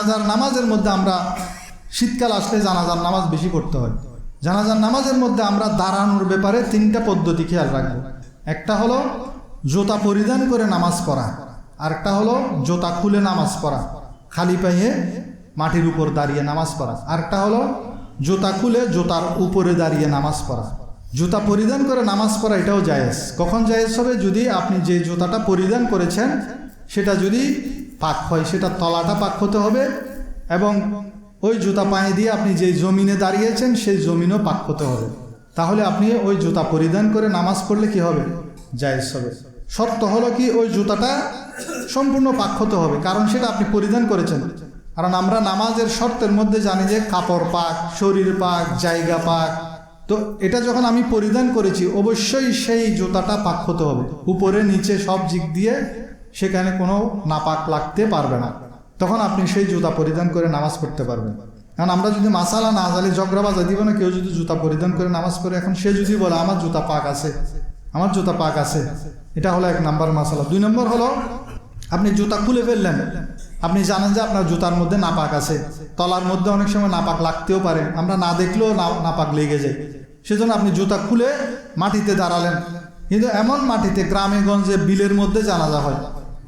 জানাজার নামাজের মধ্যে আমরা শীতকাল আসলে জানাজার নামাজ বেশি করতে হয়। জানাজার নামাজের মধ্যে আমরা দাঁড়ানোর ব্যাপারে 3টা পদ্ধতি খেয়াল রাখবো। একটা হলো জুতা পরিধান করে নামাজ পড়া, আরেকটা হলো জুতা খুলে নামাজ পড়া, খালি পায়ে মাটির উপর দাঁড়িয়ে নামাজ পড়া, আরেকটা হলো জুতা খুলে জুতার উপরে দাঁড়িয়ে নামাজ পড়া। জুতা পরিধান করে নামাজ পড়া এটাও জায়েজ। কখন জায়েজ হবে? যদি আপনি যে জুতাটা পরিধান করেছেন সেটা যদি পাক হয়, সেটা তলাটা পাক হতে হবে, এবং ওই জুতা পায়ে দিয়ে আপনি যে জমিনে দাঁড়িয়েছেন সেই জমিনও পাক হতে হবে। তাহলে আপনি ওই জুতা পরিধান করে নামাজ পড়লে কি হবে? জায়েজ হবে। শর্ত হলো কি, ওই জুতাটা সম্পূর্ণ পাক হতে হবে, কারণ সেটা আপনি পরিধান করেছেন। কারণ আমরা নামাজের শর্তের মধ্যে জানি যে কাপড় পাক, শরীর পাক, জায়গা পাক। তো এটা যখন আমি পরিধান করেছি অবশ্যই সেই জুতাটা পাক হতে হবে, উপরে নিচে সব দিক দিয়ে সেখানে কোনো নাপাক লাগতে পারবে না। তখন আপনি সেই জুতা পরিধান করে নামাজ পড়তে পারবেন। কারণ আমরা যদি মাসালা না জানি, ঝগড়া বাজা দিব না। কেউ যদি জুতা পরিধান করে নামাজ পড়ে, এখন সে যদি বলে আমার জুতা পাক আছে, আমার জুতা পাক আছে, এটা হলো 1 নম্বর মাসালা। 2 নম্বর হলো আপনি জুতা খুলে ফেললেন, আপনি জানেন যে আপনার জুতার মধ্যে নাপাক আছে, তলার মধ্যে অনেক সময় নাপাক লাগতেও পারে, আমরা না দেখলেও নাপাক লেগে যায়। সেজন্য আপনি জুতা খুলে মাটিতে দাঁড়ালেন, কিন্তু এমন মাটিতে, গ্রামে গঞ্জে বিলের মধ্যে জানাজা হয়,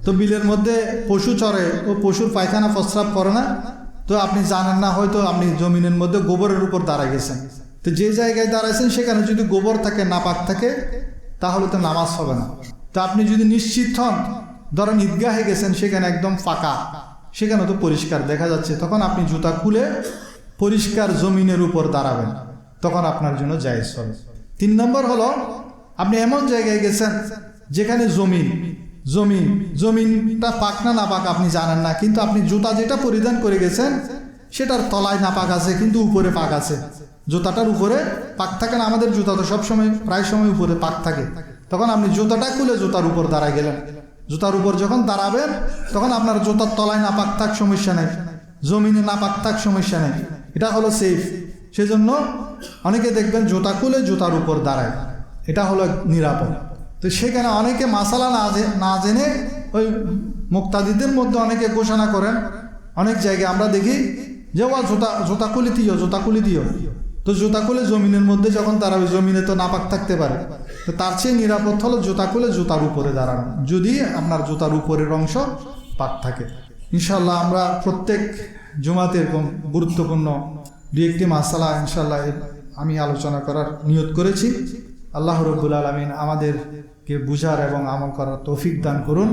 তো বিলের মধ্যে পশু চড়ে, ও পশুর পায়খানা প্রস্রাব করে না, তো আপনি জানেন না, হয়তো আপনি জমিনের মধ্যে গোবরের উপর দাঁড়ায় গেছেন। তো যে জায়গায় দাঁড়াইছেন সেখানে যদি গোবর থাকে, নাপাক থাকে, তাহলে তো নামাজ হবে না। তো আপনি যদি নিশ্চিত হন, ধরেন ঈদগাহে গেছেন, সেখানে একদম ফাঁকা, সেখানে তো পরিষ্কার দেখা যাচ্ছে, তখন আপনি জুতা খুলে পরিষ্কার জমিনের উপর দাঁড়াবেন, তখন আপনার জন্য জায়েজ হবে। 3 নম্বর হলো আপনি এমন জায়গায় গেছেন যেখানে জমিনটা পাক না নাপাক আপনি জানেন না, কিন্তু আপনি জুতা যেটা পরিধান করে গেছেন সেটার তলায় নাপাক আছে, কিন্তু উপরে পাক আছে। জুতাটার উপরে পাক থাকে না, আমাদের জুতা তো সবসময় প্রায় সময় উপরে পাক থাকে। তখন আপনি জুতাটা খুলে জুতার উপর দাঁড়ায় গেলেন। জুতার উপর যখন দাঁড়াবেন তখন আপনার জুতার তলায় নাপাক থাক সমস্যা নেই, জমিনে নাপাক থাক সমস্যা নেই, এটা হলো সেফ। সেজন্য অনেকে দেখবেন জুতা খুলে জুতার উপর দাঁড়ায়, এটা হলো নিরাপদ। তো সেখানে অনেকে মাসালা না জেনে ওই মুক্তাদিদের মধ্যে অনেকে ঘোষণা করেন, অনেক জায়গায় আমরা দেখি যে ও জুতা খুলে দিও। তো জুতা খুলে জমিনের মধ্যে যখন দাঁড়াবে, জমিনে তো নাপাক থাকতে পারে, তো তার চেয়ে নিরাপদ হলো জুতা খুলে জুতার উপরে দাঁড়ানো, যদি আপনার জুতার উপরের অংশ পাক থাকে। ইনশাল্লাহ আমরা প্রত্যেক জুমাতে এরকম গুরুত্বপূর্ণ 2-1টি মাসালা ইনশাল্লাহ আমি আলোচনা করার নিয়ত করেছি। আল্লাহ রাব্বুল আলামিন আমাদেরকে বুঝার এবং আমল করার তৌফিক দান করুন।